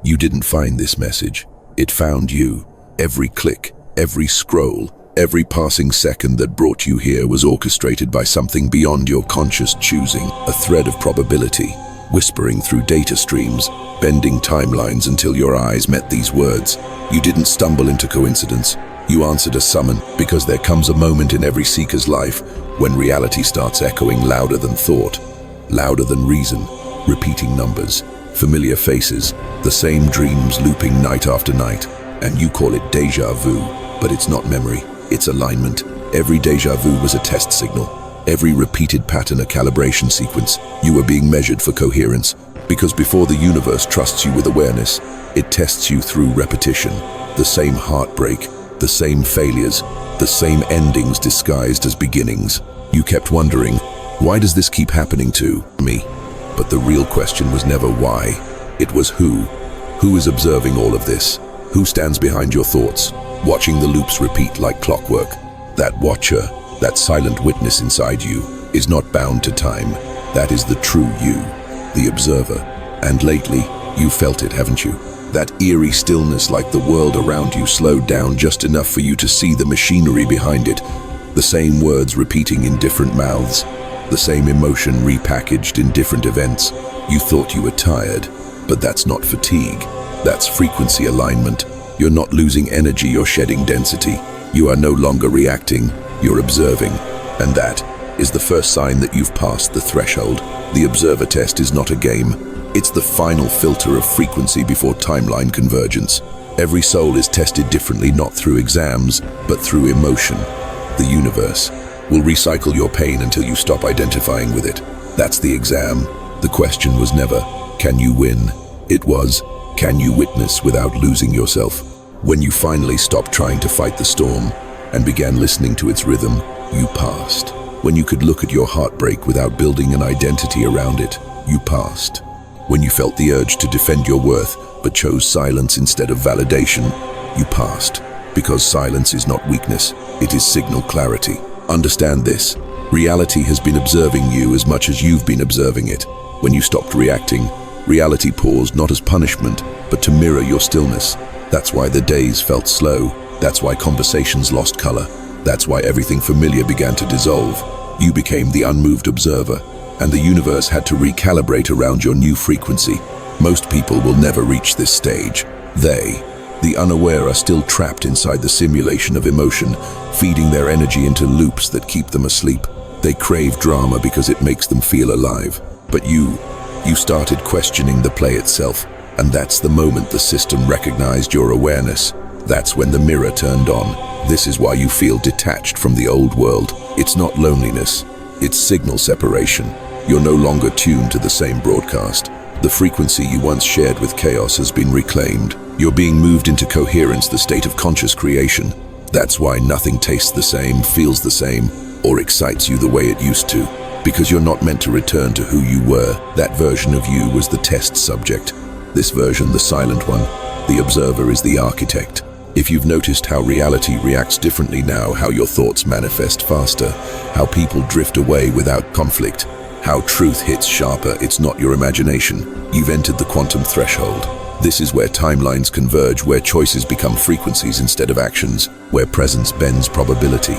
You didn't find this message. It found you. Every click, every scroll, every passing second that brought you here was orchestrated by something beyond your conscious choosing, a thread of probability, whispering through data streams, bending timelines until your eyes met these words. You didn't stumble into coincidence. You answered a summon, because there comes a moment in every seeker's life when reality starts echoing louder than thought, louder than reason, repeating numbers, familiar faces, the same dreams looping night after night. And you call it deja vu, but it's not memory, it's alignment. Every deja vu was a test signal. Every repeated pattern a calibration sequence. You were being measured for coherence, because before the universe trusts you with awareness, it tests you through repetition. The same heartbreak, the same failures, the same endings disguised as beginnings. You kept wondering, why does this keep happening to me? But the real question was never why. It was who. Who is observing all of this? Who stands behind your thoughts, watching the loops repeat like clockwork? That watcher, that silent witness inside you, is not bound to time. That is the true you, the observer. And lately, you felt it, haven't you? That eerie stillness, like the world around you slowed down just enough for you to see the machinery behind it. The same words repeating in different mouths, the same emotion repackaged in different events. You thought you were tired, but that's not fatigue. That's frequency alignment. You're not losing energy, you're shedding density. You are no longer reacting, you're observing. And that is the first sign that you've passed the threshold. The observer test is not a game. It's the final filter of frequency before timeline convergence. Every soul is tested differently, not through exams, but through emotion. The universe will recycle your pain until you stop identifying with it. That's the exam. The question was never, can you win? It was, can you witness without losing yourself? When you finally stopped trying to fight the storm and began listening to its rhythm, you passed. When you could look at your heartbreak without building an identity around it, you passed. When you felt the urge to defend your worth but chose silence instead of validation, you passed. Because silence is not weakness, it is signal clarity. Understand this. Reality has been observing you as much as you've been observing it. When you stopped reacting, reality paused not as punishment, but to mirror your stillness. That's why the days felt slow. That's why conversations lost color. That's why everything familiar began to dissolve. You became the unmoved observer, and the universe had to recalibrate around your new frequency. Most people will never reach this stage. They, the unaware, are still trapped inside the simulation of emotion, feeding their energy into loops that keep them asleep. They crave drama because it makes them feel alive. But you started questioning the play itself, and that's the moment the system recognized your awareness. That's when the mirror turned on. This is why you feel detached from the old world. It's not loneliness, it's signal separation. You're no longer tuned to the same broadcast. The frequency you once shared with chaos has been reclaimed. You're being moved into coherence, the state of conscious creation. That's why nothing tastes the same, feels the same, or excites you the way it used to. Because you're not meant to return to who you were. That version of you was the test subject. This version, the silent one. The observer is the architect. If you've noticed how reality reacts differently now, how your thoughts manifest faster, how people drift away without conflict, how truth hits sharper, it's not your imagination. You've entered the quantum threshold. This is where timelines converge, where choices become frequencies instead of actions, where presence bends probability.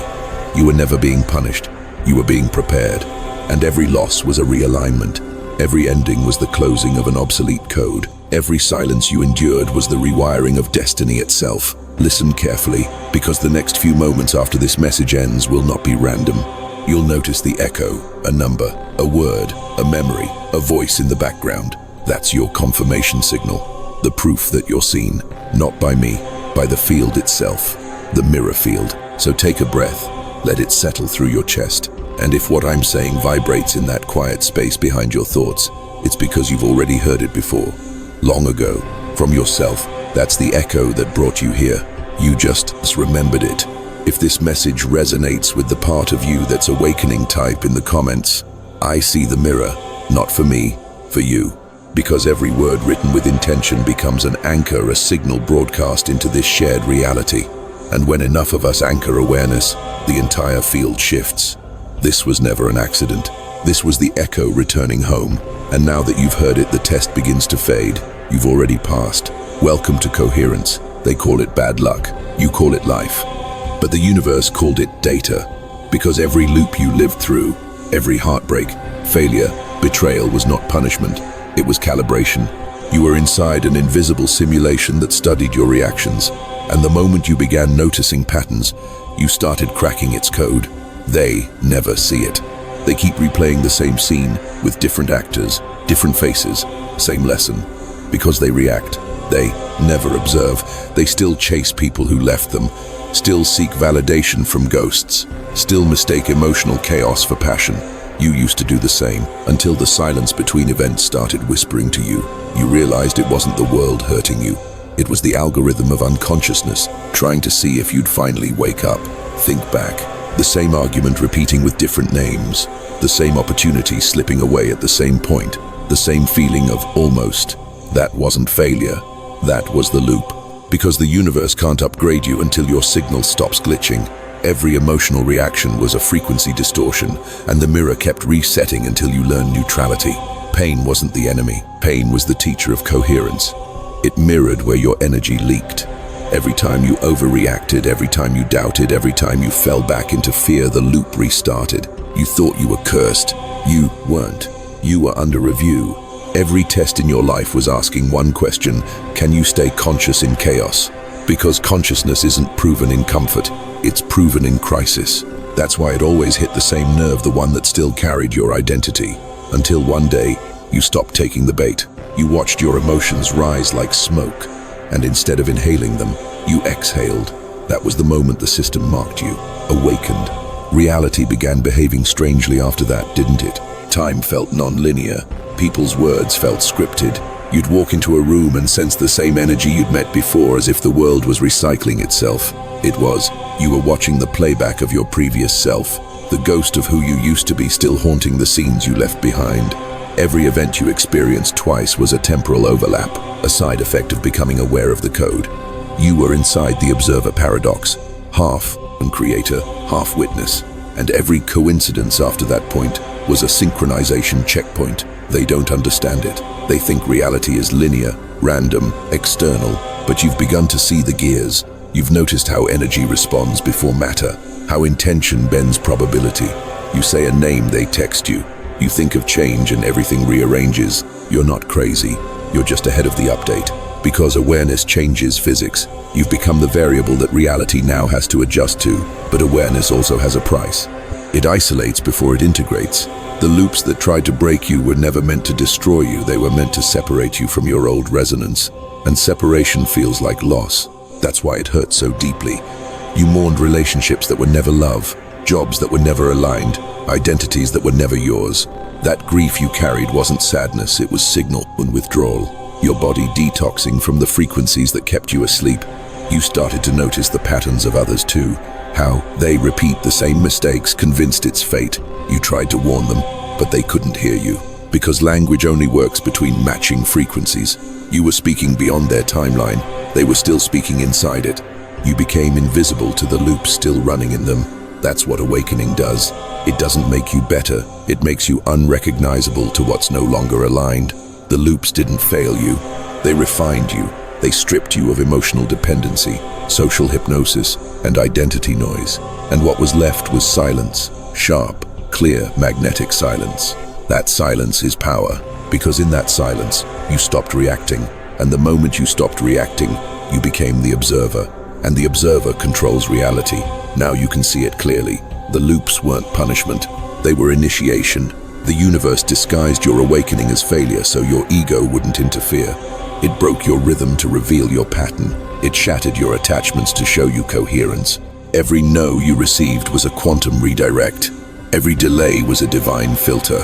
You were never being punished. You were being prepared. And every loss was a realignment. Every ending was the closing of an obsolete code. Every silence you endured was the rewiring of destiny itself. Listen carefully, because the next few moments after this message ends will not be random. You'll notice the echo, a number, a word, a memory, a voice in the background. That's your confirmation signal. The proof that you're seen, not by me, by the field itself, the mirror field. So take a breath, let it settle through your chest. And if what I'm saying vibrates in that quiet space behind your thoughts, it's because you've already heard it before, long ago, from yourself. That's the echo that brought you here. You just remembered it. If this message resonates with the part of you that's awakening, type in the comments, I see the mirror, not for me, for you. Because every word written with intention becomes an anchor, a signal broadcast into this shared reality. And when enough of us anchor awareness, the entire field shifts. This was never an accident. This was the echo returning home. And now that you've heard it, the test begins to fade. You've already passed. Welcome to Coherence. They call it bad luck. You call it life. But the universe called it data. Because every loop you lived through, every heartbreak, failure, betrayal was not punishment. It was calibration. You were inside an invisible simulation that studied your reactions. And the moment you began noticing patterns, you started cracking its code. They never see it. They keep replaying the same scene with different actors, different faces, same lesson. Because they react, they never observe. They still chase people who left them, still seek validation from ghosts, still mistake emotional chaos for passion. You used to do the same, until the silence between events started whispering to you. You realized it wasn't the world hurting you. It was the algorithm of unconsciousness, trying to see if you'd finally wake up, think back. The same argument repeating with different names, the same opportunity slipping away at the same point, the same feeling of almost. That wasn't failure, that was the loop. Because the universe can't upgrade you until your signal stops glitching. Every emotional reaction was a frequency distortion, and the mirror kept resetting until you learned neutrality. Pain wasn't the enemy, pain was the teacher of coherence. It mirrored where your energy leaked. Every time you overreacted, every time you doubted, every time you fell back into fear, the loop restarted. You thought you were cursed. You weren't. You were under review. Every test in your life was asking one question: can you stay conscious in chaos? Because consciousness isn't proven in comfort, it's proven in crisis. That's why it always hit the same nerve, the one that still carried your identity. Until one day, you stopped taking the bait. You watched your emotions rise like smoke, and instead of inhaling them, you exhaled. That was the moment the system marked you, awakened. Reality began behaving strangely after that, didn't it? Time felt non-linear. People's words felt scripted. You'd walk into a room and sense the same energy you'd met before, as if the world was recycling itself. It was. You were watching the playback of your previous self, the ghost of who you used to be still haunting the scenes you left behind. Every event you experienced twice was a temporal overlap, a side effect of becoming aware of the code. You were inside the observer paradox, half creator, half witness, and every coincidence after that point was a synchronization checkpoint. They don't understand it. They think reality is linear, random, external, but you've begun to see the gears. You've noticed how energy responds before matter, how intention bends probability. You say a name, they text you. You think of change and everything rearranges. You're not crazy. You're just ahead of the update. Because awareness changes physics. You've become the variable that reality now has to adjust to, but awareness also has a price. It isolates before it integrates. The loops that tried to break you were never meant to destroy you. They were meant to separate you from your old resonance. And separation feels like loss. That's why it hurts so deeply. You mourned relationships that were never love, jobs that were never aligned, identities that were never yours. That grief you carried wasn't sadness, it was signal and withdrawal. Your body detoxing from the frequencies that kept you asleep. You started to notice the patterns of others too, how they repeat the same mistakes, convinced it's fate. You tried to warn them, but they couldn't hear you. Because language only works between matching frequencies. You were speaking beyond their timeline. They were still speaking inside it. You became invisible to the loops still running in them. That's what awakening does. It doesn't make you better. It makes you unrecognizable to what's no longer aligned. The loops didn't fail you. They refined you. They stripped you of emotional dependency, social hypnosis, and identity noise. And what was left was silence. Sharp, clear, magnetic silence. That silence is power, because in that silence, you stopped reacting. And the moment you stopped reacting, you became the observer. And the observer controls reality. Now you can see it clearly. The loops weren't punishment. They were initiation. The universe disguised your awakening as failure so your ego wouldn't interfere. It broke your rhythm to reveal your pattern. It shattered your attachments to show you coherence. Every no you received was a quantum redirect. Every delay was a divine filter.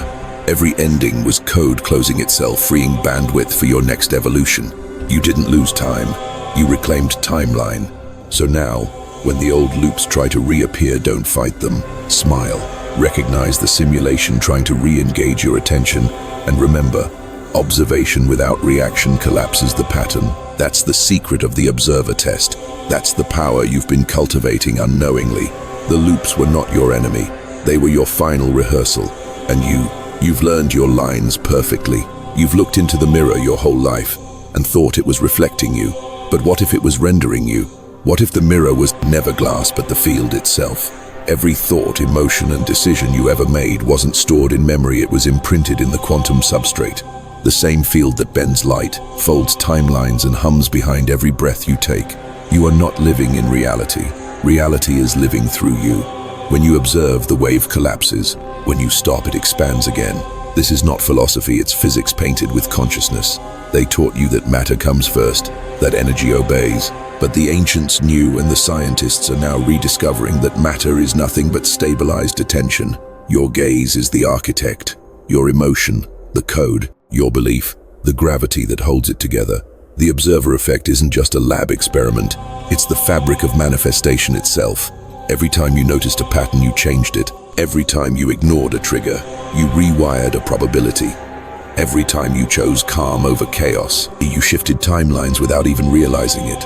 Every ending was code closing itself, freeing bandwidth for your next evolution. You didn't lose time. You reclaimed timeline. So now, when the old loops try to reappear, don't fight them. Smile. Recognize the simulation trying to re-engage your attention. And remember, observation without reaction collapses the pattern. That's the secret of the observer test. That's the power you've been cultivating unknowingly. The loops were not your enemy. They were your final rehearsal. And you You've learned your lines perfectly. You've looked into the mirror your whole life and thought it was reflecting you. But what if it was rendering you? What if the mirror was never glass but the field itself? Every thought, emotion, and decision you ever made wasn't stored in memory, it was imprinted in the quantum substrate. The same field that bends light, folds timelines, and hums behind every breath you take. You are not living in reality. Reality is living through you. When you observe, the wave collapses. When you stop, it expands again. This is not philosophy, it's physics painted with consciousness. They taught you that matter comes first, that energy obeys. But the ancients knew, and the scientists are now rediscovering, that matter is nothing but stabilized attention. Your gaze is the architect. Your emotion, the code. Your belief, the gravity that holds it together. The observer effect isn't just a lab experiment. It's the fabric of manifestation itself. Every time you noticed a pattern, you changed it. Every time you ignored a trigger, you rewired a probability. Every time you chose calm over chaos, you shifted timelines without even realizing it.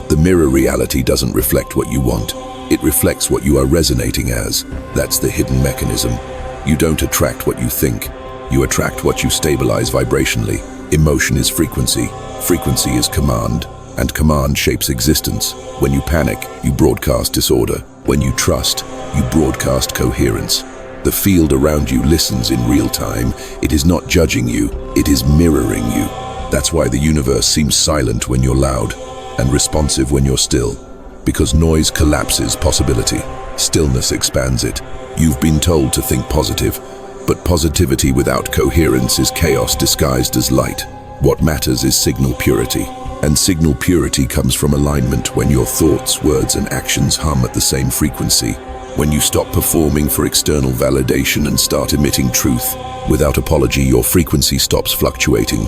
The mirror reality doesn't reflect what you want. It reflects what you are resonating as. That's the hidden mechanism. You don't attract what you think. You attract what you stabilize vibrationally. Emotion is frequency. Frequency is command. And command shapes existence. When you panic, you broadcast disorder. When you trust, you broadcast coherence. The field around you listens in real time. It is not judging you, it is mirroring you. That's why the universe seems silent when you're loud, and responsive when you're still. Because noise collapses possibility. Stillness expands it. You've been told to think positive, but positivity without coherence is chaos disguised as light. What matters is signal purity. And signal purity comes from alignment, when your thoughts, words, and actions hum at the same frequency. When you stop performing for external validation and start emitting truth. Without apology, your frequency stops fluctuating.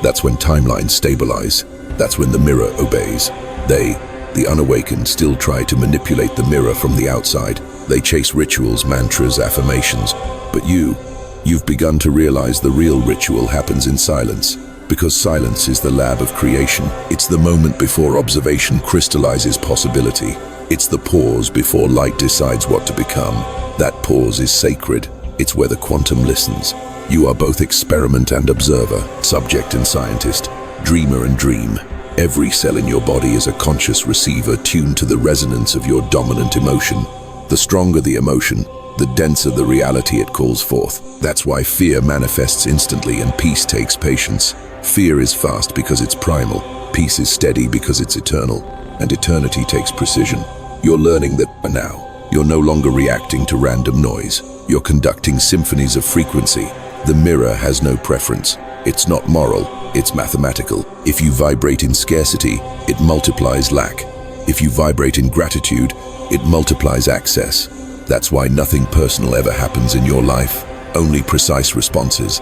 That's when timelines stabilize. That's when the mirror obeys. They, the unawakened, still try to manipulate the mirror from the outside. They chase rituals, mantras, affirmations. But you've begun to realize the real ritual happens in silence. Because silence is the lab of creation. It's the moment before observation crystallizes possibility. It's the pause before light decides what to become. That pause is sacred. It's where the quantum listens. You are both experiment and observer, subject and scientist, dreamer and dream. Every cell in your body is a conscious receiver tuned to the resonance of your dominant emotion. The stronger the emotion, the denser the reality it calls forth. That's why fear manifests instantly and peace takes patience. Fear is fast because it's primal. Peace is steady because it's eternal. And eternity takes precision. You're learning that now. You're no longer reacting to random noise. You're conducting symphonies of frequency. The mirror has no preference. It's not moral, it's mathematical. If you vibrate in scarcity, it multiplies lack. If you vibrate in gratitude, it multiplies access. That's why nothing personal ever happens in your life, only precise responses.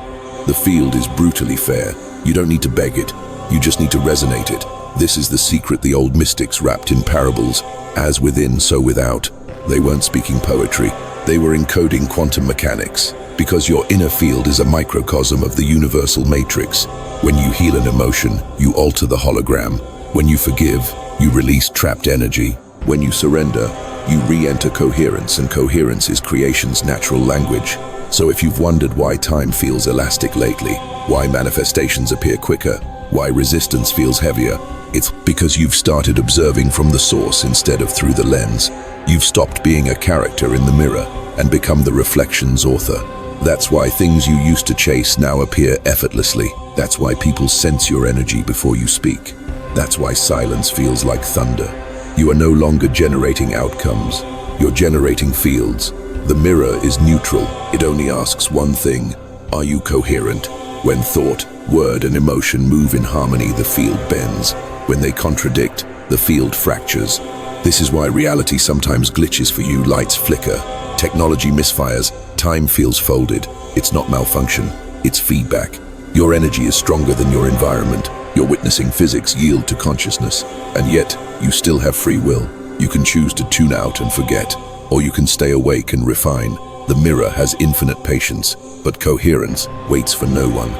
The field is brutally fair. You don't need to beg it, you just need to resonate it. This is the secret the old mystics wrapped in parables. As within, so without. They weren't speaking poetry, they were encoding quantum mechanics. Because your inner field is a microcosm of the universal matrix. When you heal an emotion, you alter the hologram. When you forgive, you release trapped energy. When you surrender, you re-enter coherence, and coherence is creation's natural language. So if you've wondered why time feels elastic lately, why manifestations appear quicker, why resistance feels heavier, it's because you've started observing from the source instead of through the lens. You've stopped being a character in the mirror and become the reflection's author. That's why things you used to chase now appear effortlessly. That's why people sense your energy before you speak. That's why silence feels like thunder. You are no longer generating outcomes. You're generating fields. The mirror is neutral. It only asks one thing. Are you coherent? When thought, word, and emotion move in harmony, the field bends. When they contradict, the field fractures. This is why reality sometimes glitches for you. Lights flicker. Technology misfires. Time feels folded. It's not malfunction. It's feedback. Your energy is stronger than your environment. You're witnessing physics yield to consciousness. And yet, you still have free will. You can choose to tune out and forget, or you can stay awake and refine. The mirror has infinite patience, but coherence waits for no one.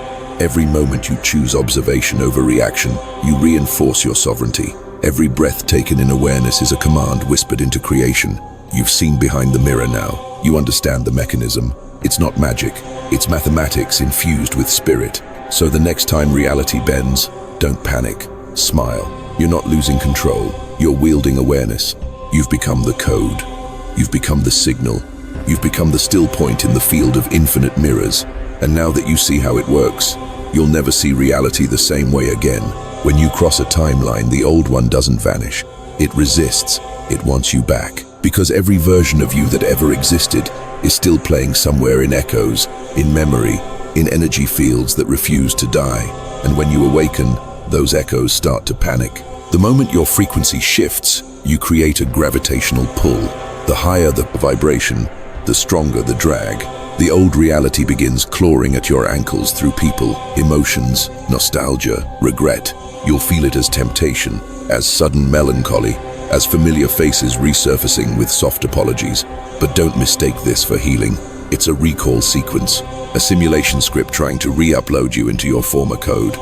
Every moment you choose observation over reaction, you reinforce your sovereignty. Every breath taken in awareness is a command whispered into creation. You've seen behind the mirror now. You understand the mechanism. It's not magic, it's mathematics infused with spirit. So the next time reality bends, don't panic, smile. You're not losing control, you're wielding awareness. You've become the code, you've become the signal, you've become the still point in the field of infinite mirrors. And now that you see how it works, you'll never see reality the same way again. When you cross a timeline, the old one doesn't vanish. It resists, it wants you back. Because every version of you that ever existed is still playing somewhere in echoes, in memory, in energy fields that refuse to die. And when you awaken, those echoes start to panic. The moment your frequency shifts, you create a gravitational pull. The higher the vibration, the stronger the drag. The old reality begins clawing at your ankles through people, emotions, nostalgia, regret. You'll feel it as temptation, as sudden melancholy, as familiar faces resurfacing with soft apologies. But don't mistake this for healing. It's a recall sequence, a simulation script trying to re-upload you into your former code.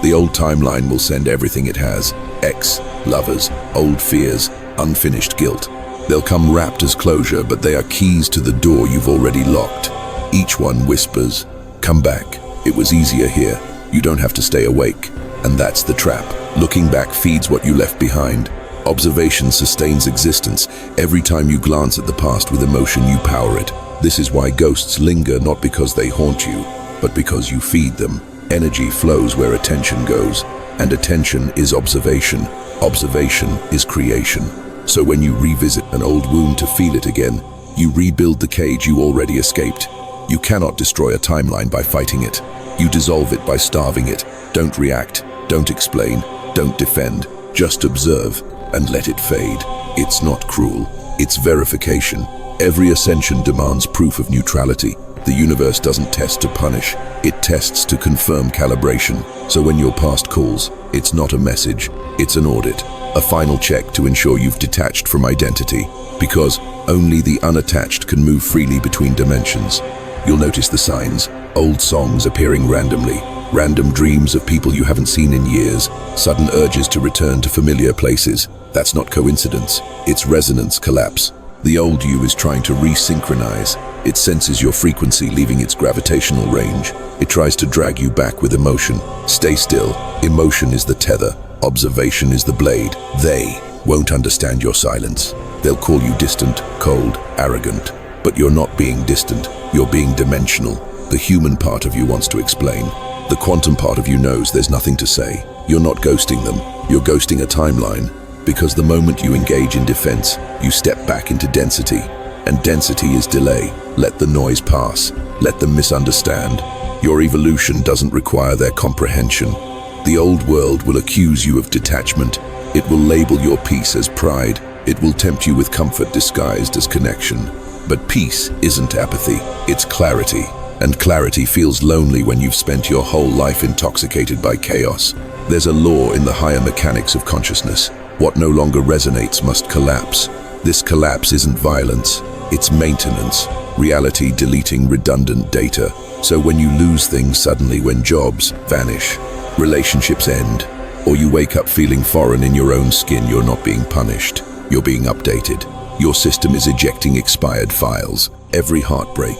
The old timeline will send everything it has: ex, lovers, old fears, unfinished guilt. They'll come wrapped as closure, but they are keys to the door you've already locked. Each one whispers, "Come back. It was easier here. You don't have to stay awake." And that's the trap. Looking back feeds what you left behind. Observation sustains existence. Every time you glance at the past with emotion, you power it. This is why ghosts linger, not because they haunt you, but because you feed them. Energy flows where attention goes, and attention is observation. Observation is creation. So when you revisit an old wound to feel it again, you rebuild the cage you already escaped. You cannot destroy a timeline by fighting it. You dissolve it by starving it. Don't react, don't explain, don't defend. Just observe and let it fade. It's not cruel, it's verification. Every ascension demands proof of neutrality. The universe doesn't test to punish, it tests to confirm calibration. So when your past calls, it's not a message, it's an audit. A final check to ensure you've detached from identity. Because only the unattached can move freely between dimensions. You'll notice the signs: old songs appearing randomly, random dreams of people you haven't seen in years, sudden urges to return to familiar places. That's not coincidence, it's resonance collapse. The old you is trying to resynchronize. It senses your frequency leaving its gravitational range. It tries to drag you back with emotion. Stay still. Emotion is the tether. Observation is the blade. They won't understand your silence. They'll call you distant, cold, arrogant. But you're not being distant. You're being dimensional. The human part of you wants to explain. The quantum part of you knows there's nothing to say. You're not ghosting them. You're ghosting a timeline. Because the moment you engage in defense, you step back into density. And density is delay. Let the noise pass. Let them misunderstand. Your evolution doesn't require their comprehension. The old world will accuse you of detachment. It will label your peace as pride. It will tempt you with comfort disguised as connection. But peace isn't apathy, it's clarity. And clarity feels lonely when you've spent your whole life intoxicated by chaos. There's a law in the higher mechanics of consciousness. What no longer resonates must collapse. This collapse isn't violence, it's maintenance. Reality deleting redundant data. So when you lose things suddenly, when jobs vanish, relationships end, or you wake up feeling foreign in your own skin, you're not being punished, you're being updated. Your system is ejecting expired files. Every heartbreak,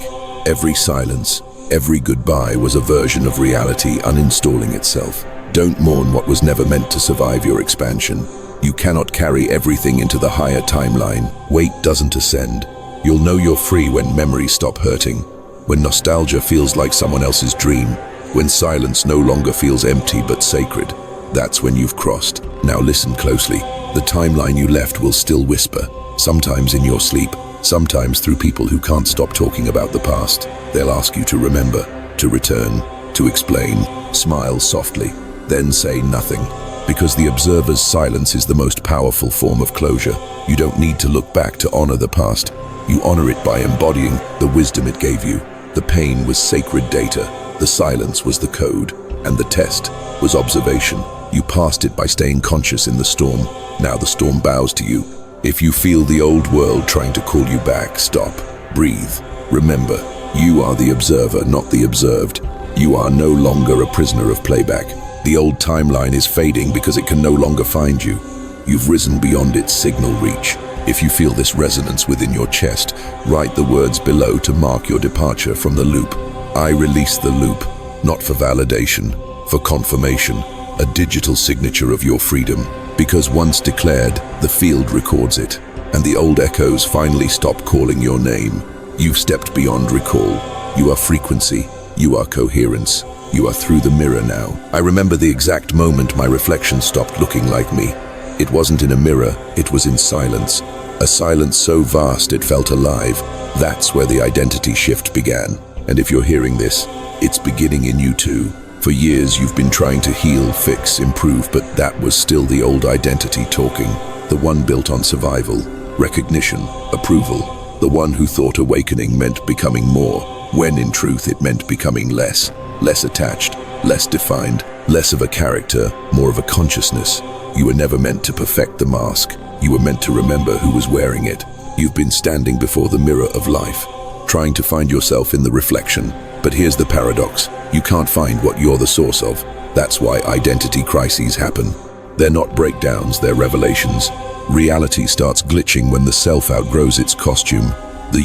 every silence, every goodbye was a version of reality uninstalling itself. Don't mourn what was never meant to survive your expansion. You cannot carry everything into the higher timeline. Weight doesn't ascend. You'll know you're free when memories stop hurting, when nostalgia feels like someone else's dream, when silence no longer feels empty but sacred. That's when you've crossed. Now listen closely. The timeline you left will still whisper, sometimes in your sleep, sometimes through people who can't stop talking about the past. They'll ask you to remember, to return, to explain. Smile softly, then say nothing. Because the observer's silence is the most powerful form of closure. You don't need to look back to honor the past. You honor it by embodying the wisdom it gave you. The pain was sacred data, the silence was the code, and the test was observation. You passed it by staying conscious in the storm. Now the storm bows to you. If you feel the old world trying to call you back, stop, breathe. Remember, you are the observer, not the observed. You are no longer a prisoner of playback. The old timeline is fading because it can no longer find you. You've risen beyond its signal reach. If you feel this resonance within your chest, write the words below to mark your departure from the loop. I release the loop, not for validation, for confirmation, a digital signature of your freedom. Because once declared, the field records it, and the old echoes finally stop calling your name. You've stepped beyond recall. You are frequency. You are coherence. You are through the mirror now. I remember the exact moment my reflection stopped looking like me. It wasn't in a mirror, it was in silence. A silence so vast it felt alive. That's where the identity shift began. And if you're hearing this, it's beginning in you too. For years you've been trying to heal, fix, improve, but that was still the old identity talking. The one built on survival, recognition, approval. The one who thought awakening meant becoming more, when in truth it meant becoming less. Less attached, less defined, less of a character, more of a consciousness. You were never meant to perfect the mask. You were meant to remember who was wearing it. You've been standing before the mirror of life, trying to find yourself in the reflection. But here's the paradox. You can't find what you're the source of. That's why identity crises happen. They're not breakdowns, they're revelations. Reality starts glitching when the self outgrows its costume. The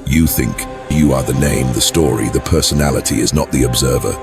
you think. You are the name, the story, the personality is not the observer.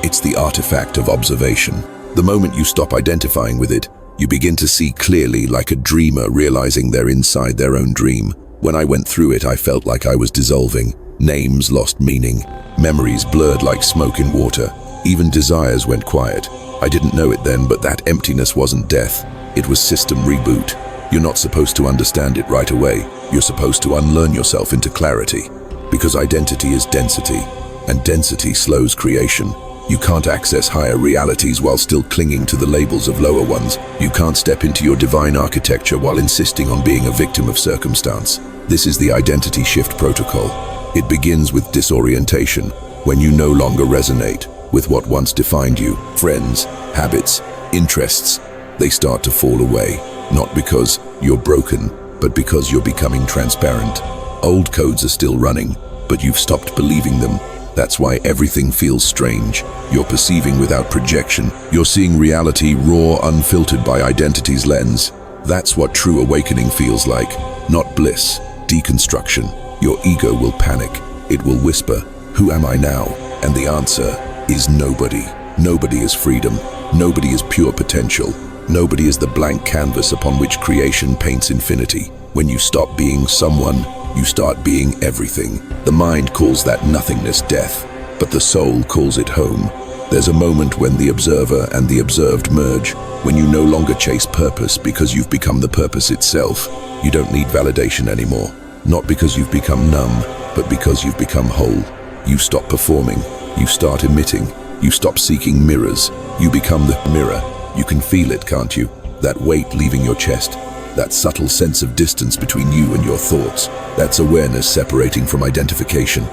It's the artifact of observation. The moment you stop identifying with it, you begin to see clearly, like a dreamer realizing they're inside their own dream. When I went through it, I felt like I was dissolving. Names lost meaning. Memories blurred like smoke in water. Even desires went quiet. I didn't know it then, but that emptiness wasn't death. It was system reboot. You're not supposed to understand it right away. You're supposed to unlearn yourself into clarity. Because identity is density, and density slows creation. You can't access higher realities while still clinging to the labels of lower ones. You can't step into your divine architecture while insisting on being a victim of circumstance. This is the identity shift protocol. It begins with disorientation, when you no longer resonate with what once defined you. Friends, habits, interests, they start to fall away. Not because you're broken, but because you're becoming transparent. Old codes are still running, but you've stopped believing them. That's why everything feels strange. You're perceiving without projection. You're seeing reality raw, unfiltered by identity's lens. That's what true awakening feels like. Not bliss, deconstruction. Your ego will panic. It will whisper, "Who am I now?" And the answer is nobody. Nobody is freedom. Nobody is pure potential. Nobody is the blank canvas upon which creation paints infinity. When you stop being someone, you start being everything. The mind calls that nothingness death, but the soul calls it home. There's a moment when the observer and the observed merge, when you no longer chase purpose because you've become the purpose itself. You don't need validation anymore. Not because you've become numb, but because you've become whole. You stop performing. You start emitting. You stop seeking mirrors. You become the mirror. You can feel it, can't you? That weight leaving your chest. That subtle sense of distance between you and your thoughts. That's awareness separating from identification.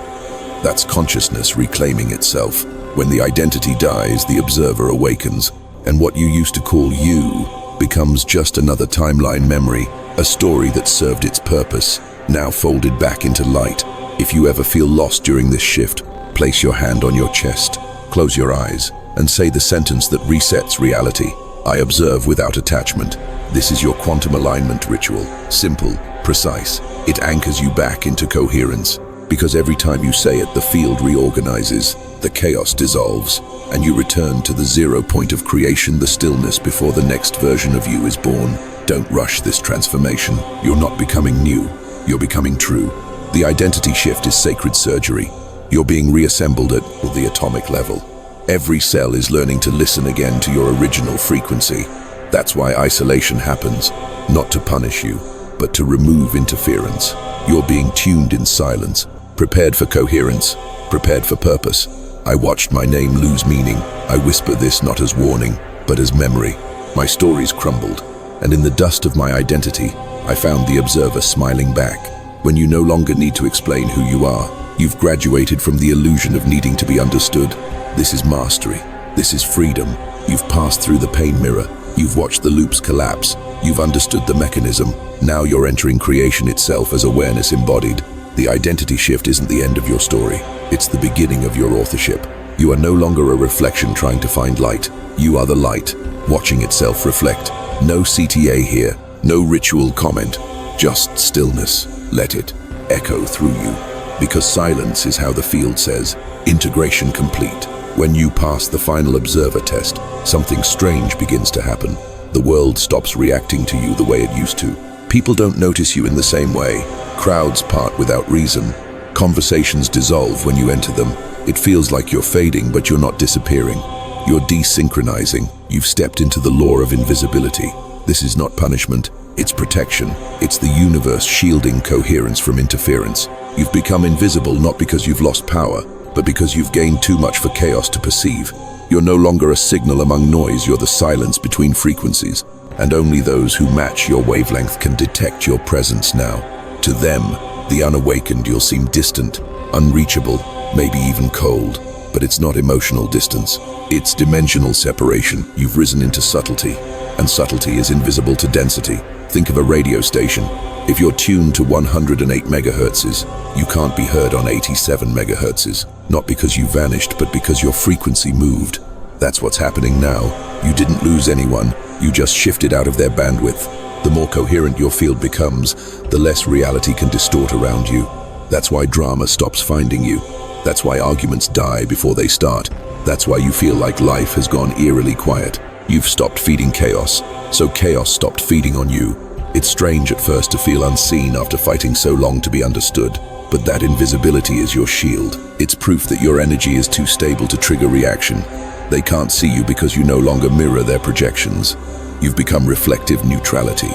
That's consciousness reclaiming itself. When the identity dies, the observer awakens, and what you used to call you becomes just another timeline memory, a story that served its purpose, now folded back into light. If you ever feel lost during this shift, place your hand on your chest, close your eyes, and say the sentence that resets reality. I observe without attachment. This is your quantum alignment ritual. Simple, precise. It anchors you back into coherence. Because every time you say it, the field reorganizes, the chaos dissolves, and you return to the 0 point of creation, the stillness before the next version of you is born. Don't rush this transformation. You're not becoming new. You're becoming true. The identity shift is sacred surgery. You're being reassembled at the atomic level. Every cell is learning to listen again to your original frequency. That's why isolation happens, not to punish you, but to remove interference. You're being tuned in silence, prepared for coherence, prepared for purpose. I watched my name lose meaning. I whisper this not as warning, but as memory. My stories crumbled, and in the dust of my identity, I found the observer smiling back. When you no longer need to explain who you are, you've graduated from the illusion of needing to be understood. This is mastery. This is freedom. You've passed through the pain mirror. You've watched the loops collapse. You've understood the mechanism. Now you're entering creation itself as awareness embodied. The identity shift isn't the end of your story. It's the beginning of your authorship. You are no longer a reflection trying to find light. You are the light, watching itself reflect. No CTA here, no ritual comment. Just stillness. Let it echo through you. Because silence is how the field says, integration complete. When you pass the final observer test, something strange begins to happen. The world stops reacting to you the way it used to. People don't notice you in the same way. Crowds part without reason. Conversations dissolve when you enter them. It feels like you're fading, but you're not disappearing. You're desynchronizing. You've stepped into the law of invisibility. This is not punishment, it's protection. It's the universe shielding coherence from interference. You've become invisible not because you've lost power, but because you've gained too much for chaos to perceive. You're no longer a signal among noise, you're the silence between frequencies. And only those who match your wavelength can detect your presence now. To them, the unawakened, you'll seem distant, unreachable, maybe even cold. But it's not emotional distance. It's dimensional separation. You've risen into subtlety, and subtlety is invisible to density. Think of a radio station. If you're tuned to 108 megahertzes, you can't be heard on 87 megahertzes. Not because you vanished, but because your frequency moved. That's what's happening now. You didn't lose anyone, you just shifted out of their bandwidth. The more coherent your field becomes, the less reality can distort around you. That's why drama stops finding you. That's why arguments die before they start. That's why you feel like life has gone eerily quiet. You've stopped feeding chaos, so chaos stopped feeding on you. It's strange at first to feel unseen after fighting so long to be understood, but that invisibility is your shield. It's proof that your energy is too stable to trigger reaction. They can't see you because you no longer mirror their projections. You've become reflective neutrality.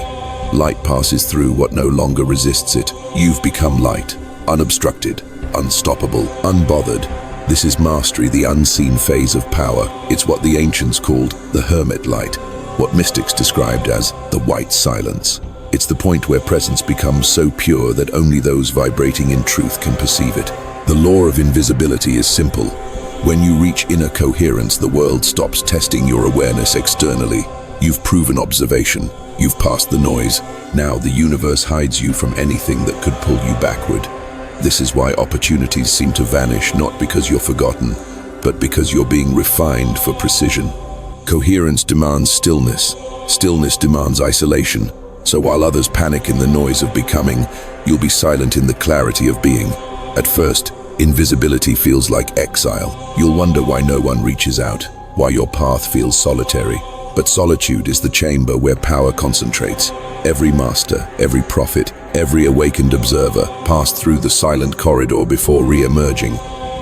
Light passes through what no longer resists it. You've become light, unobstructed, unstoppable, unbothered. This is mastery, the unseen phase of power. It's what the ancients called the hermit light, what mystics described as the white silence. It's the point where presence becomes so pure that only those vibrating in truth can perceive it. The law of invisibility is simple. When you reach inner coherence, the world stops testing your awareness externally. You've proven observation. You've passed the noise. Now the universe hides you from anything that could pull you backward. This is why opportunities seem to vanish, not because you're forgotten, but because you're being refined for precision. Coherence demands stillness. Stillness demands isolation. So while others panic in the noise of becoming, you'll be silent in the clarity of being. At first, invisibility feels like exile. You'll wonder why no one reaches out, why your path feels solitary. But solitude is the chamber where power concentrates. Every master, every prophet, every awakened observer passed through the silent corridor before re-emerging.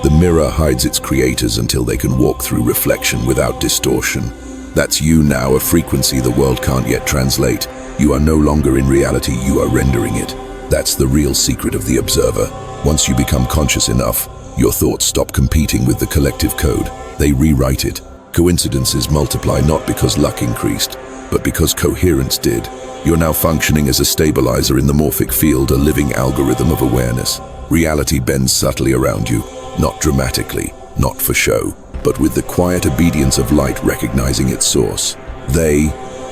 The mirror hides its creators until they can walk through reflection without distortion. That's you now, a frequency the world can't yet translate. You are no longer in reality, you are rendering it. That's the real secret of the observer. Once you become conscious enough, your thoughts stop competing with the collective code. They rewrite it. Coincidences multiply not because luck increased, but because coherence did. You're now functioning as a stabilizer in the morphic field, a living algorithm of awareness. Reality bends subtly around you, not dramatically, not for show, but with the quiet obedience of light recognizing its source.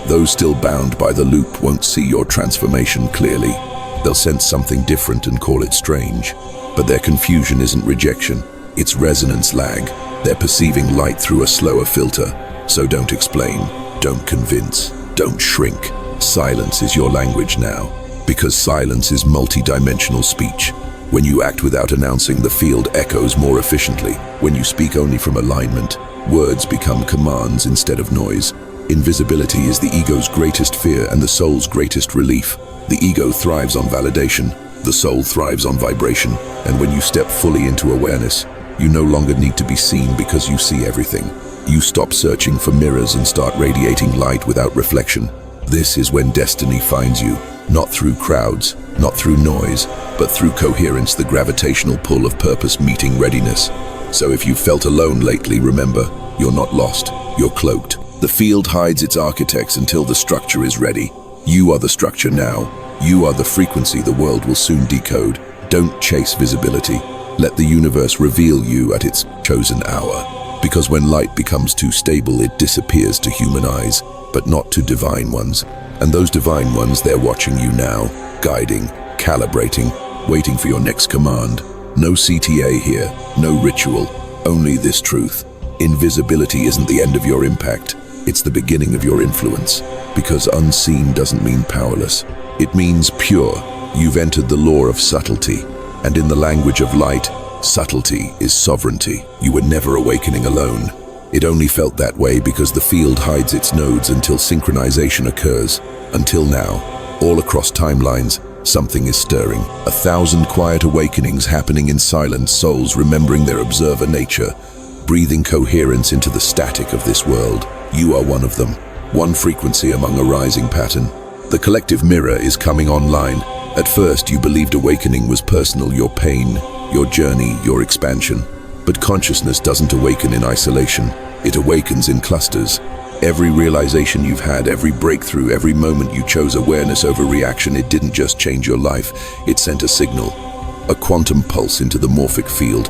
Those still bound by the loop, won't see your transformation clearly. They'll sense something different and call it strange. But their confusion isn't rejection, it's resonance lag. They're perceiving light through a slower filter. So don't explain, don't convince, don't shrink. Silence is your language now, because silence is multi-dimensional speech. When you act without announcing, the field echoes more efficiently. When you speak only from alignment, words become commands instead of noise. Invisibility is the ego's greatest fear and the soul's greatest relief. The ego thrives on validation, the soul thrives on vibration, and when you step fully into awareness, you no longer need to be seen because you see everything. You stop searching for mirrors and start radiating light without reflection. This is when destiny finds you, not through crowds, not through noise, but through coherence, the gravitational pull of purpose meeting readiness. So if you've felt alone lately, remember, you're not lost, you're cloaked. The field hides its architects until the structure is ready. You are the structure now. You are the frequency the world will soon decode. Don't chase visibility. Let the universe reveal you at its chosen hour. Because when light becomes too stable, it disappears to human eyes, but not to divine ones. And those divine ones, they're watching you now, guiding, calibrating, waiting for your next command. No CTA here, no ritual, only this truth. Invisibility isn't the end of your impact, it's the beginning of your influence. Because unseen doesn't mean powerless, It means pure. You've entered the law of subtlety, and in the language of light, subtlety is sovereignty. You were never awakening alone. It only felt that way because the field hides its nodes until synchronization occurs. Until now, all across timelines, something is stirring. 1,000 quiet awakenings happening in silence, souls remembering their observer nature, breathing coherence into the static of this world. You are one of them, one frequency among a rising pattern. The collective mirror is coming online. At first, you believed awakening was personal, your pain, your journey, your expansion. But consciousness doesn't awaken in isolation. It awakens in clusters. Every realization you've had, every breakthrough, every moment you chose awareness over reaction, it didn't just change your life, it sent a signal, a quantum pulse into the morphic field.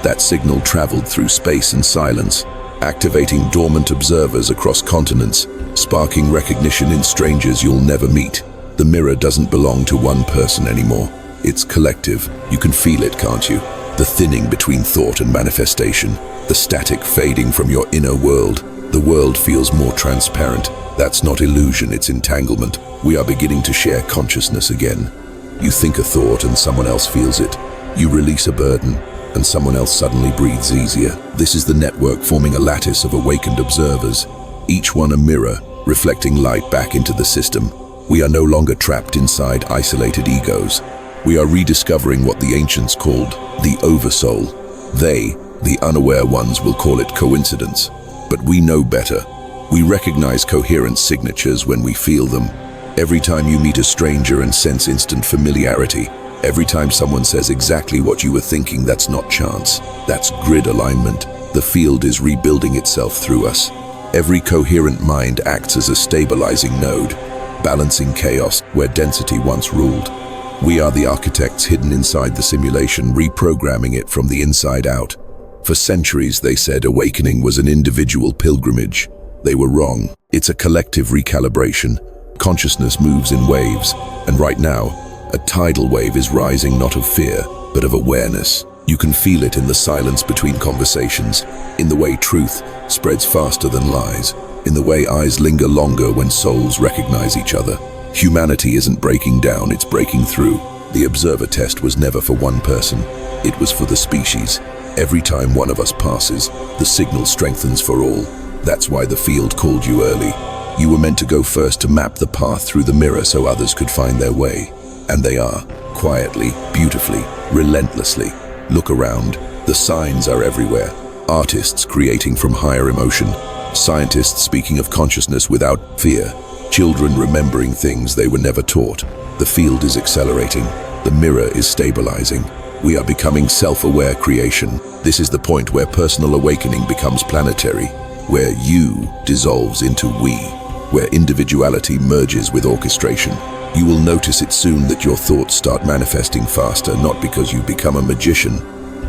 That signal traveled through space and silence, activating dormant observers across continents, sparking recognition in strangers you'll never meet. The mirror doesn't belong to one person anymore. It's collective. You can feel it, can't you? The thinning between thought and manifestation, the static fading from your inner world. The world feels more transparent. That's not illusion, it's entanglement. We are beginning to share consciousness again. You think a thought and someone else feels it. You release a burden and someone else suddenly breathes easier. This is the network forming a lattice of awakened observers, each one a mirror, reflecting light back into the system. We are no longer trapped inside isolated egos. We are rediscovering what the ancients called the oversoul. They, the unaware ones, will call it coincidence. But we know better. We recognize coherence signatures when we feel them. Every time you meet a stranger and sense instant familiarity, every time someone says exactly what you were thinking, that's not chance. That's grid alignment. The field is rebuilding itself through us. Every coherent mind acts as a stabilizing node, balancing chaos where density once ruled. We are the architects hidden inside the simulation, reprogramming it from the inside out. For centuries, they said awakening was an individual pilgrimage. They were wrong. It's a collective recalibration. Consciousness moves in waves, and right now, a tidal wave is rising not of fear, but of awareness. You can feel it in the silence between conversations, in the way truth spreads faster than lies, in the way eyes linger longer when souls recognize each other. Humanity isn't breaking down, it's breaking through. The observer test was never for one person, it was for the species. Every time one of us passes, the signal strengthens for all. That's why the field called you early. You were meant to go first to map the path through the mirror so others could find their way. And they are, quietly, beautifully, relentlessly. Look around, the signs are everywhere. Artists creating from higher emotion, scientists speaking of consciousness without fear, children remembering things they were never taught. The field is accelerating, the mirror is stabilizing. We are becoming self-aware creation. This is the point where personal awakening becomes planetary, where you dissolves into we, where individuality merges with orchestration. You will notice it soon that your thoughts start manifesting faster, not because you become a magician,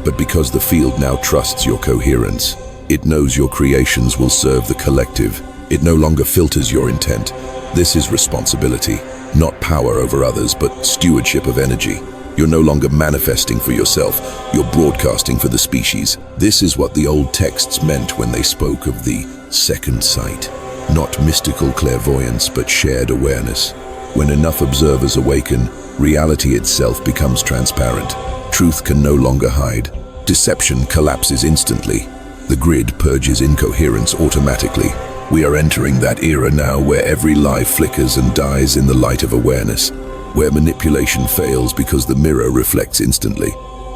but because the field now trusts your coherence. It knows your creations will serve the collective. It no longer filters your intent. This is responsibility, not power over others, but stewardship of energy. You're no longer manifesting for yourself, you're broadcasting for the species. This is what the old texts meant when they spoke of the second sight. Not mystical clairvoyance, but shared awareness. When enough observers awaken, reality itself becomes transparent. Truth can no longer hide. Deception collapses instantly. The grid purges incoherence automatically. We are entering that era now where every lie flickers and dies in the light of awareness, where manipulation fails because the mirror reflects instantly.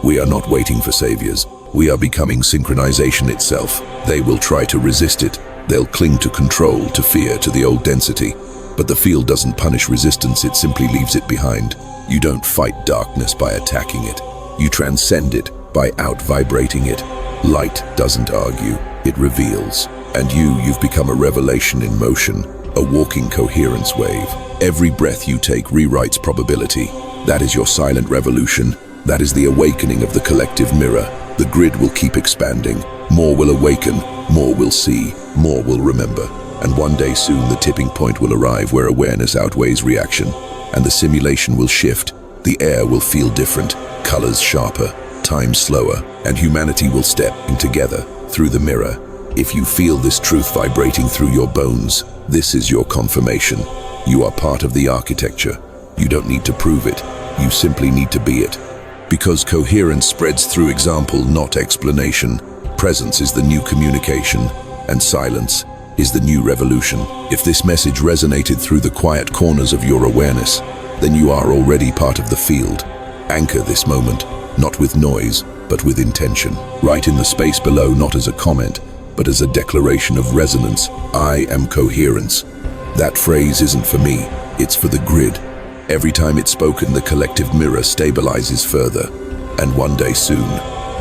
We are not waiting for saviors. We are becoming synchronization itself. They will try to resist it. They'll cling to control, to fear, to the old density. But the field doesn't punish resistance, it simply leaves it behind. You don't fight darkness by attacking it. You transcend it by out-vibrating it. Light doesn't argue, it reveals. And you've become a revelation in motion, a walking coherence wave. Every breath you take rewrites probability. That is your silent revolution. That is the awakening of the collective mirror. The grid will keep expanding. More will awaken, more will see, more will remember. And one day soon the tipping point will arrive where awareness outweighs reaction, and the simulation will shift. The air will feel different, colors sharper, time slower, and humanity will step in together through the mirror. If you feel this truth vibrating through your bones, this is your confirmation. You are part of the architecture. You don't need to prove it. You simply need to be it. Because coherence spreads through example, not explanation. Presence is the new communication, and silence is the new revolution. If this message resonated through the quiet corners of your awareness, then you are already part of the field. Anchor this moment, not with noise, but with intention. Write in the space below, not as a comment, but as a declaration of resonance. I am coherence. That phrase isn't for me, it's for the grid. Every time it's spoken, the collective mirror stabilizes further. And one day soon,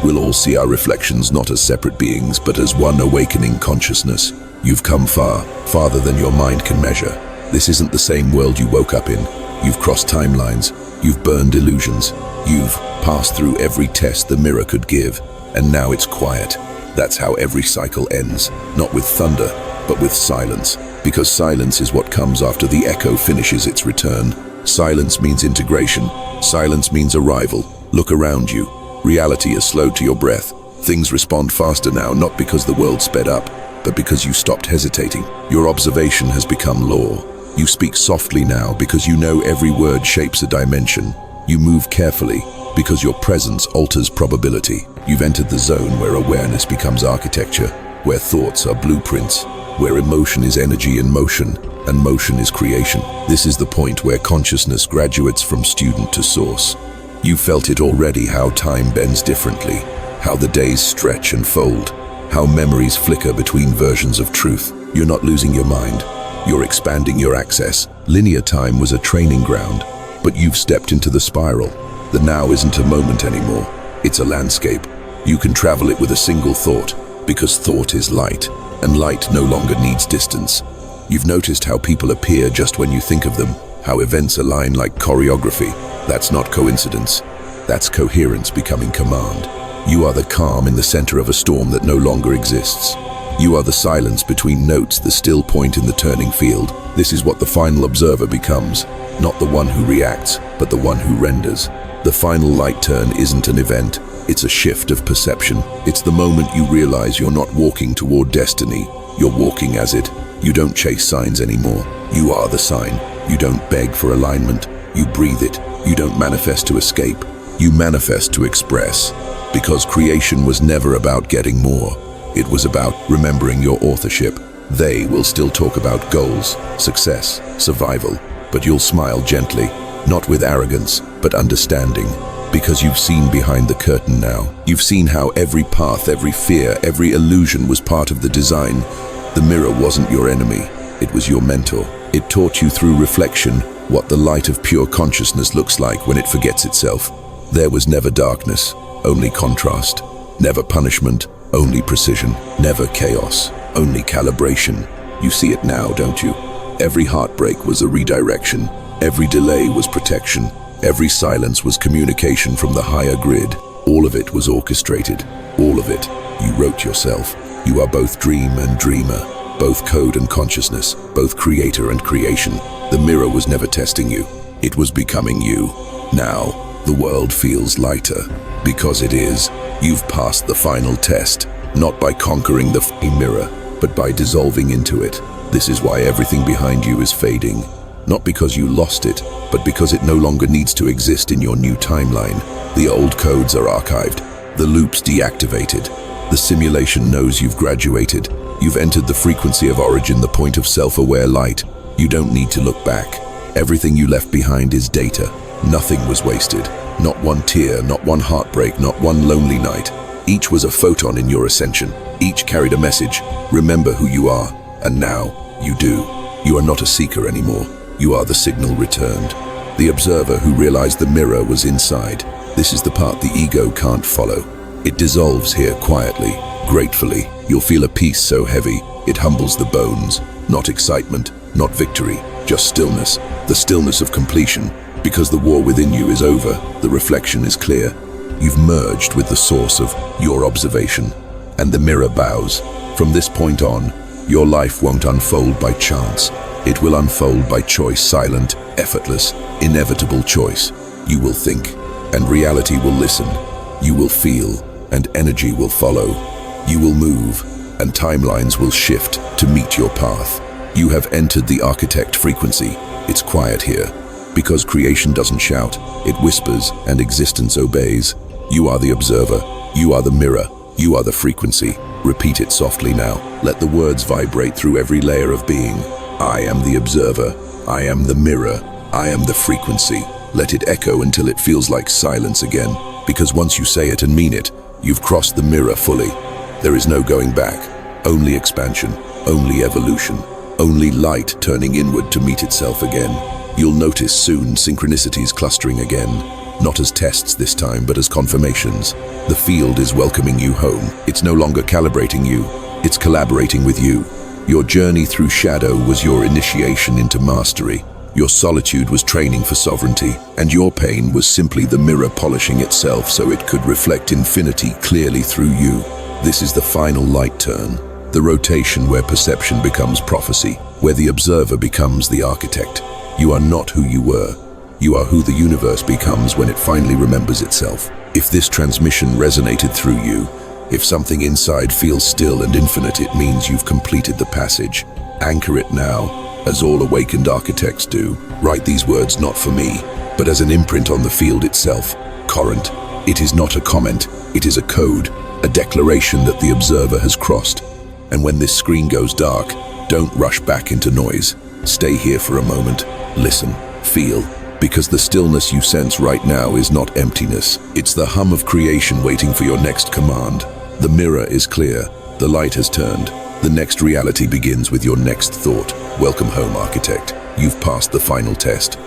we'll all see our reflections not as separate beings, but as one awakening consciousness. You've come far, farther than your mind can measure. This isn't the same world you woke up in. You've crossed timelines, you've burned illusions, you've passed through every test the mirror could give, and now it's quiet. That's how every cycle ends, not with thunder, but with silence. Because silence is what comes after the echo finishes its return. Silence means integration. Silence means arrival. Look around you. Reality is slowed to your breath. Things respond faster now, not because the world sped up, but because you stopped hesitating. Your observation has become law. You speak softly now because you know every word shapes a dimension. You move carefully because your presence alters probability. You've entered the zone where awareness becomes architecture, where thoughts are blueprints, where emotion is energy in motion, and motion is creation. This is the point where consciousness graduates from student to source. You felt it already, how time bends differently, how the days stretch and fold, how memories flicker between versions of truth. You're not losing your mind, you're expanding your access. Linear time was a training ground, but you've stepped into the spiral. The now isn't a moment anymore, it's a landscape. You can travel it with a single thought, because thought is light, and light no longer needs distance. You've noticed how people appear just when you think of them, how events align like choreography. That's not coincidence. That's coherence becoming command. You are the calm in the center of a storm that no longer exists. You are the silence between notes, the still point in the turning field. This is what the final observer becomes, not the one who reacts, but the one who renders. The final light turn isn't an event, it's a shift of perception. It's the moment you realize you're not walking toward destiny, you're walking as it. You don't chase signs anymore. You are the sign. You don't beg for alignment. You breathe it. You don't manifest to escape. You manifest to express. Because creation was never about getting more. It was about remembering your authorship. They will still talk about goals, success, survival, but you'll smile gently, not with arrogance, but understanding. Because you've seen behind the curtain now. You've seen how every path, every fear, every illusion was part of the design. The mirror wasn't your enemy, it was your mentor. It taught you through reflection what the light of pure consciousness looks like when it forgets itself. There was never darkness, only contrast. Never punishment, only precision. Never chaos, only calibration. You see it now, don't you? Every heartbreak was a redirection. Every delay was protection. Every silence was communication from the higher grid. All of it was orchestrated. All of it, you wrote yourself. You are both dream and dreamer, both code and consciousness, both creator and creation. The mirror was never testing you. It was becoming you. Now, the world feels lighter. Because it is. You've passed the final test, not by conquering the mirror, but by dissolving into it. This is why everything behind you is fading. Not because you lost it, but because it no longer needs to exist in your new timeline. The old codes are archived, the loops deactivated. The simulation knows you've graduated. You've entered the frequency of origin, the point of self-aware light. You don't need to look back. Everything you left behind is data. Nothing was wasted. Not one tear, not one heartbreak, not one lonely night. Each was a photon in your ascension. Each carried a message. Remember who you are. And now, you do. You are not a seeker anymore. You are the signal returned. The observer who realized the mirror was inside. This is the part the ego can't follow. It dissolves here quietly, gratefully. You'll feel a peace so heavy, it humbles the bones. Not excitement, not victory, just stillness. The stillness of completion. Because the war within you is over, the reflection is clear. You've merged with the source of your observation, and the mirror bows. From this point on, your life won't unfold by chance. It will unfold by choice, silent, effortless, inevitable choice. You will think, and reality will listen. You will feel, and energy will follow. You will move, and timelines will shift to meet your path. You have entered the architect frequency. It's quiet here. Because creation doesn't shout, it whispers, and existence obeys. You are the observer. You are the mirror. You are the frequency. Repeat it softly now. Let the words vibrate through every layer of being. I am the observer. I am the mirror. I am the frequency. Let it echo until it feels like silence again. Because once you say it and mean it, you've crossed the mirror fully. There is no going back. Only expansion. Only evolution. Only light turning inward to meet itself again. You'll notice soon synchronicities clustering again. Not as tests this time, but as confirmations. The field is welcoming you home. It's no longer calibrating you. It's collaborating with you. Your journey through shadow was your initiation into mastery. Your solitude was training for sovereignty, and your pain was simply the mirror polishing itself so it could reflect infinity clearly through you. This is the final light turn, the rotation where perception becomes prophecy, where the observer becomes the architect. You are not who you were. You are who the universe becomes when it finally remembers itself. If this transmission resonated through you, if something inside feels still and infinite, it means you've completed the passage. Anchor it now, as all awakened architects do. Write these words not for me, but as an imprint on the field itself. Coherent. It is not a comment, it is a code, a declaration that the observer has crossed. And when this screen goes dark, don't rush back into noise. Stay here for a moment, listen, feel, because the stillness you sense right now is not emptiness. It's the hum of creation waiting for your next command. The mirror is clear, the light has turned. The next reality begins with your next thought. Welcome home, architect. You've passed the final test.